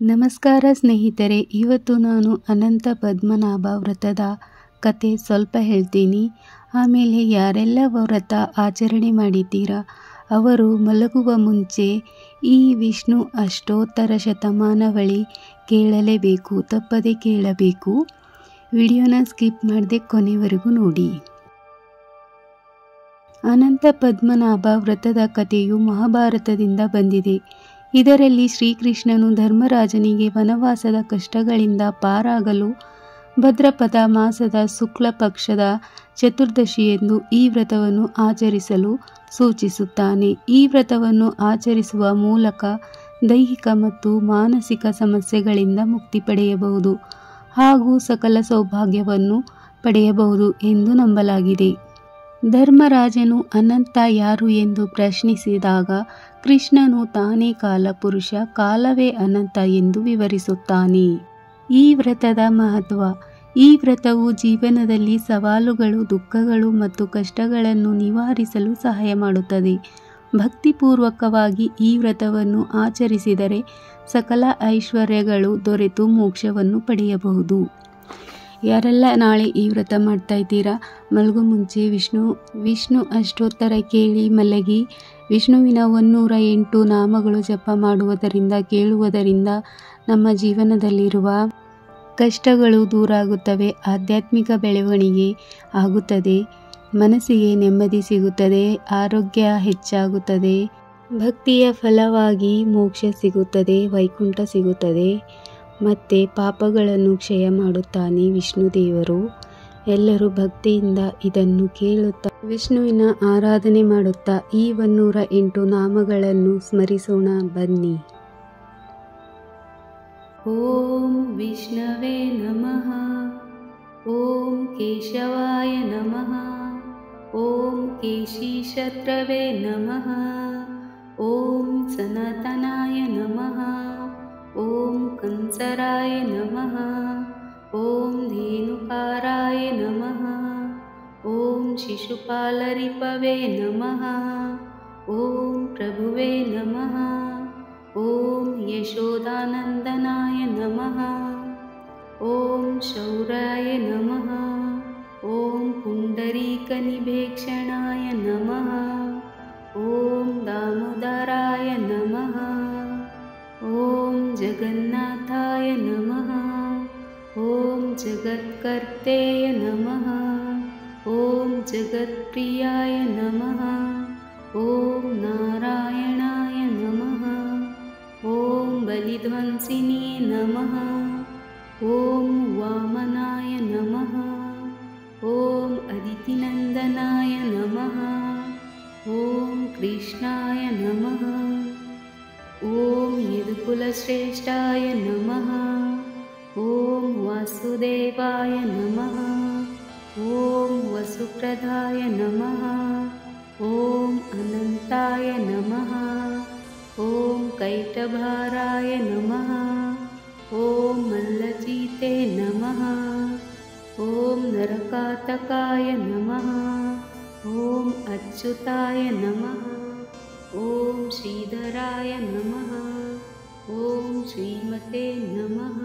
ನಮಸ್ಕಾರ ಸ್ನೇಹಿತರೆ, ಇವತ್ತು ನಾನು ಅನಂತ ಪದ್ಮನಾಭ ವ್ರತದ ಕತೆ ಸ್ವಲ್ಪ ಹೇಳ್ತೀನಿ. ಆಮೇಲೆ ಯಾರೆಲ್ಲ ವ್ರತ ಆಚರಣೆ ಮಾಡಿದ್ದೀರಾ ಅವರು ಮಲಗುವ ಮುಂಚೆ ಈ ವಿಷ್ಣು ಅಷ್ಟೋತ್ತರ ಶತಮಾನವಳಿ ಕೇಳಲೇಬೇಕು, ತಪ್ಪದೆ ಕೇಳಬೇಕು. ವಿಡಿಯೋನ ಸ್ಕಿಪ್ ಮಾಡದೆ ಕೊನೆವರೆಗೂ ನೋಡಿ. ಅನಂತ ಪದ್ಮನಾಭ ವ್ರತದ ಕಥೆಯು ಮಹಾಭಾರತದಿಂದ ಬಂದಿದೆ. ಇದರಲ್ಲಿ ಶ್ರೀಕೃಷ್ಣನು ಧರ್ಮರಾಜನಿಗೆ ವನವಾಸದ ಕಷ್ಟಗಳಿಂದ ಪಾರಾಗಲು ಭದ್ರಪದ ಮಾಸದ ಶುಕ್ಲ ಪಕ್ಷದ ಚತುರ್ದಶಿಯೆಂದು ಈ ವ್ರತವನ್ನು ಆಚರಿಸಲು ಸೂಚಿಸುತ್ತಾನೆ. ಈ ವ್ರತವನ್ನು ಆಚರಿಸುವ ಮೂಲಕ ದೈಹಿಕ ಮತ್ತು ಮಾನಸಿಕ ಸಮಸ್ಯೆಗಳಿಂದ ಮುಕ್ತಿ ಪಡೆಯಬಹುದು ಹಾಗೂ ಸಕಲ ಸೌಭಾಗ್ಯವನ್ನು ಪಡೆಯಬಹುದು ಎಂದು ನಂಬಲಾಗಿದೆ. ಧರ್ಮರಾಜನು ಅನಂತ ಯಾರು ಎಂದು ಪ್ರಶ್ನಿಸಿದಾಗ ಕೃಷ್ಣನು ತಾನೇ ಕಾಲಪುರುಷ, ಕಾಲವೇ ಅನಂತ ಎಂದು ವಿವರಿಸುತ್ತಾನೆ. ಈ ವ್ರತದ ಮಹತ್ವ. ಈ ವ್ರತವು ಜೀವನದಲ್ಲಿ ಸವಾಲುಗಳು, ದುಃಖಗಳು ಮತ್ತು ಕಷ್ಟಗಳನ್ನು ನಿವಾರಿಸಲು ಸಹಾಯ ಮಾಡುತ್ತದೆ. ಭಕ್ತಿಪೂರ್ವಕವಾಗಿ ಈ ವ್ರತವನ್ನು ಆಚರಿಸಿದರೆ ಸಕಲ ಐಶ್ವರ್ಯಗಳು ದೊರೆತು ಮೋಕ್ಷವನ್ನು ಪಡೆಯಬಹುದು. ಯಾರೆಲ್ಲ ನಾಳೆ ಈ ವ್ರತ ಮಾಡ್ತಾ ಇದ್ದೀರಾ, ಮಲಗು ಮುಂಚೆ ವಿಷ್ಣು ಅಷ್ಟೋತ್ತರ ಕೇಳಿ ಮಲಗಿ. ವಿಷ್ಣುವಿನ 108 ನಾಮಗಳು ಜಪ ಮಾಡುವುದರಿಂದ, ಕೇಳುವುದರಿಂದ ನಮ್ಮ ಜೀವನದಲ್ಲಿರುವ ಕಷ್ಟಗಳು ದೂರ ಆಗುತ್ತವೆ, ಆಧ್ಯಾತ್ಮಿಕ ಬೆಳವಣಿಗೆ ಆಗುತ್ತದೆ, ಮನಸ್ಸಿಗೆ ನೆಮ್ಮದಿ ಸಿಗುತ್ತದೆ, ಆರೋಗ್ಯ ಹೆಚ್ಚಾಗುತ್ತದೆ, ಭಕ್ತಿಯ ಫಲವಾಗಿ ಮೋಕ್ಷ ಸಿಗುತ್ತದೆ, ವೈಕುಂಠ ಸಿಗುತ್ತದೆ ಮತ್ತು ಪಾಪಗಳನ್ನು ಕ್ಷಯ ಮಾಡುತ್ತಾನೆ ವಿಷ್ಣು ದೇವರು. ಎಲ್ಲರೂ ಭಕ್ತಿಯಿಂದ ಇದನ್ನು ಕೇಳುತ್ತಾ ವಿಷ್ಣುವಿನ ಆರಾಧನೆ ಮಾಡುತ್ತಾ ಈ 108 ನಾಮಗಳನ್ನು ಸ್ಮರಿಸೋಣ ಬನ್ನಿ. ಓಂ ವಿಷ್ಣವೇ ನಮಃ, ಓಂ ಕೇಶವಾಯ ನಮಃ, ಓಂ ಕೇಶೀಶತ್ರವೇ ನಮಃ, ಓಂ ಸನಾತನಾಯ ನಮಃ, ಓಂ ಕಂಸರಾಯ ನಮಃ, ಓಂ ಧೇನುಕಾರಾಯ ನಮಃ, ಓಂ ಶಿಶುಪಾಲರಿಪವೇ ನಮಃ, ಓಂ ಪ್ರಭುವೇ ನಮಃ, ಓಂ ಯಶೋದಾನಂದನಾಯ ನಮಃ, ಓಂ ಶೌರಾಯ ನಮಃ, ಓಂ ಪುಂಡರೀಕನಿಭೇಕ್ಷಣಾಯ ನಮಃ, ಓಂ ದಾಮೋದರಾಯ ನಮಃ, ಓಂ ಜಗನ್ನಾಥಾಯ ನಮಃ, ಓಂ ಜಗತ್ಕರ್ತೇಯ ನಮಃ, ಓಂ ಜಗತ್ಪ್ರಿಯಾಯ ನಮಃ, ಓಂ ನಾರಾಯಣಾಯ ನಮಃ, ಓಂ ಬಲಿಧ್ವಂಸಿನೇ ನಮಃ, ಓಂ ವಾಮನಾಯ ನಮಃ, ಓಂ ಅದಿತಿನಂದನಾಯ ನಮಃ, ಓಂ ಕೃಷ್ಣಾಯ ನಮಃ, ಓಂ ಯದುಕುಲಶ್ರೇಷ್ಠಾಯ ನಮಃ, ಓಂ ವಾಸುದೇವಾಯ ನಮಃ, ಓಂ ವಸುಪ್ರದಾಯ ನಮಃ, ಓಂ ಅನಂತಾಯ ನಮಃ, ಓಂ ಕೈಟಭಾರಾಯ ನಮಃ, ಓಂ ಮಲ್ಲಜೀತೆ ನಮಃ, ಓಂ ನರಕಾತಕಾಯ ನಮಃ, ಓಂ ಅಚ್ಯುತಾಯ ನಮಃ, ಓಂ ಶ್ರೀಧರಾಯ ನಮಃ, ಓಂ ಶ್ರೀಮತೆ ನಮಃ,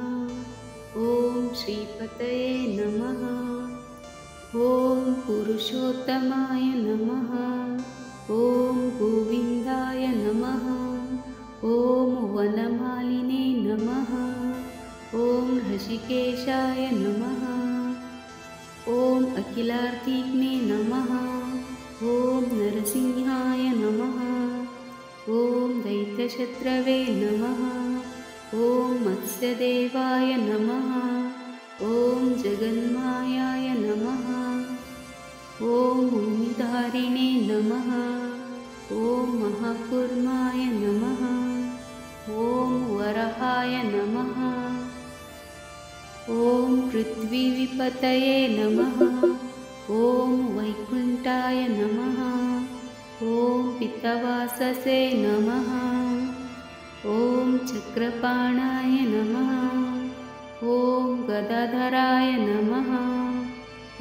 ಓಂ ಶ್ರೀಪತಯೇ ನಮಃ, ಓಂ ಪುರುಷೋತ್ತಮಾಯ ನಮಃ, ಓಂ ಗೋವಿಂದಾಯ ನಮಃ, ಓಂ ವನಮಾಲಿನೇ ನಮಃ, ಓಂ ಋಷಿಕೇಶಾಯ ನಮಃ, ಓಂ ಅಖಿಲಾರ್ಥಿಗ್ನೇ ನಮಃ, ಓಂ ನರಸಿಂಹಾಯ ನಮಃ, ಓಂ ದೈತ್ಯಶತ್ರವೇ ನಮಃ, ಓಂ ಮತ್ಸ್ಯದೇವಾಯ ನಮಃ, ಓಂ ಜಗನ್ಮಾಯಾಯ ನಮಃ, ಓಂ ಭೂಮಿಧಾರಿಣೇ ನಮಃ, ಓಂ ಮಹಾಕೂರ್ಮಾಯ ನಮಃ, ಓಂ ವರಹಾಯ ನಮಃ, ಓಂ ಪೃಥ್ವೀವಿಪತಯೇ ನಮಃ, ಓಂ ವೈಕುಂಠಾಯ ನಮಃ, ಓಂ ಪಿತವಾಸಸೇ ನಮಃ, ಓಂ ಚಕ್ರಪಾಣಾಯ ನಮಃ, ಓಂ ಗದಾಧರಾಯ ನಮಃ,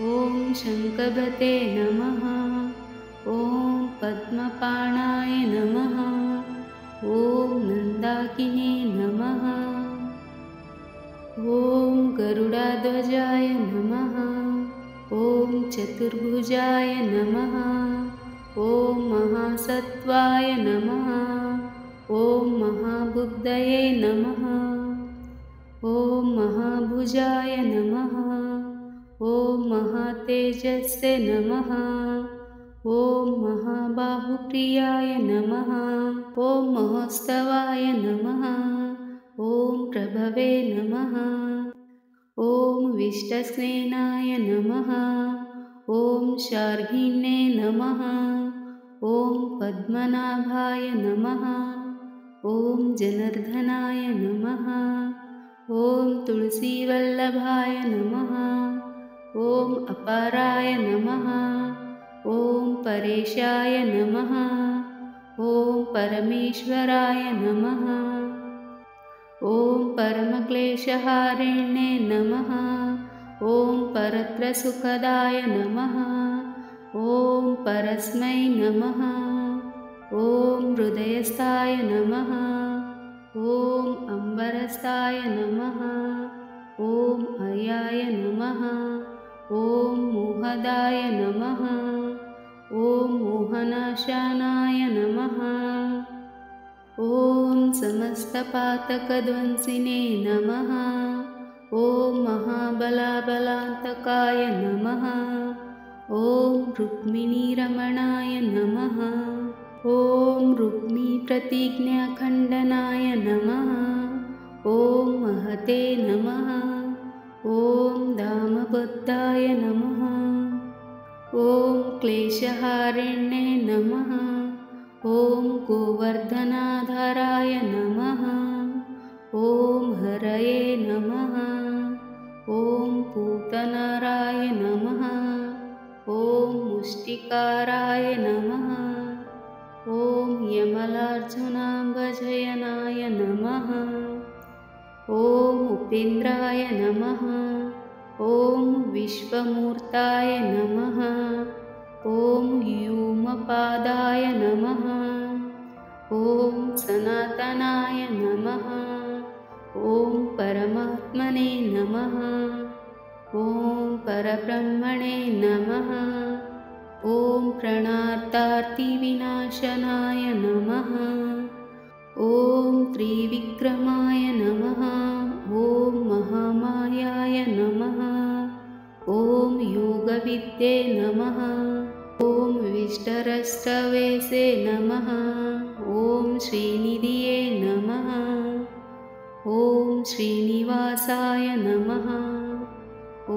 ಓಂ ಶಂಖಭತೆ ನಮಃ, ಓಂ ಪದ್ಮಪಾಣಾಯ ನಮಃ, ಓಂ ನಂದಾಕಿನೇ ನಮಃ, गरुडाध्वजाय नमः। ॐ चतुर्भुजाय नमः। ॐ महासत्त्वाय नमः। ॐ महाबुद्धये नमः। ॐ महाभुजाय नमः। ॐ महातेजस्से नमः। ॐ महाबाहुप्रियाय नमः। ॐ महोत्सवाय नमः। ॐ प्रभवे नमः। ॐ विष्टस्नेनाय नमः। ॐ शार्ङ्गिणे नमः। ॐ पद्मनाभाय नमः। ॐ जनार्दनाय नमः। ॐ तुलसीवल्लभाय नमः। ॐ अपाराय नमः। ॐ परेशाय नमः। ॐ परमेश्वराय नमः। ॐ परमक्लेशहारिणे नमः। ॐ परत्रसुखदाय नमः। ॐ परस्मै नमः। ॐ हृदयस्थाय नमः। ॐ अम्बरस्थाय नमः। ॐ अयाय नमः। ॐ मोहदाय नमः। ॐ मोहनाशानाय नमः। ॐ समस्तपातकध्वंसिने नमः। ॐ महाबलाबलान्तकाय नमः। ॐ रुक्मिणीरमणाय नमः। ॐ रुक्मिप्रतिज्ञाखण्डनाय नमः। ॐ महते नमः। ॐ दामबद्धाय नमः। ॐ क्लेशहारिणे नमः। ॐ गोवर्धनाधाराय नमः। ॐ हरये नमः। ॐ पूतनराय नमः। ॐ मुष्टिकाराय नमः। ॐ यमलार्जुनाम्बजयनाय नमः। ॐ उपेन्द्राय नमः। ॐ विश्वमूर्ताय नमः। ॐ व्योमपादाय नमः। ॐ सनातनाय नमः। ॐ परमात्मने नमः। ॐ परब्रह्मणे नमः। ॐ प्रणातार्तिविनाशनाय नमः। ॐ त्रिविक्रमाय नमः। ॐ महामायाय नमः। ॐ योगविद्ये नमः। ॐ विष्टरष्टवेसे नमः। ॐ श्रीनिधिये नमः। ॐ श्रीनिवासाय नमः। ॐ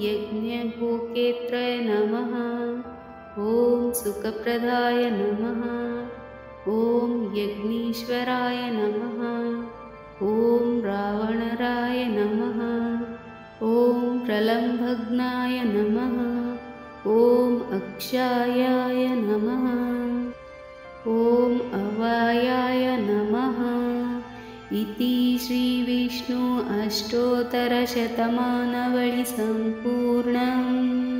यज्ञभोक्त्रे नमः। ॐ सुखप्रदाय नमः। ॐ यज्ञेश्वराय नमः। ॐ रावणराय नमः। ॐ प्रलम्भग्नाय नमः। ॐ अक्षयाय नमः। ॐ अवायाय नमः। इति श्रीविष्णु अष्टोत्तरशतमानवळि सम्पूर्णम्।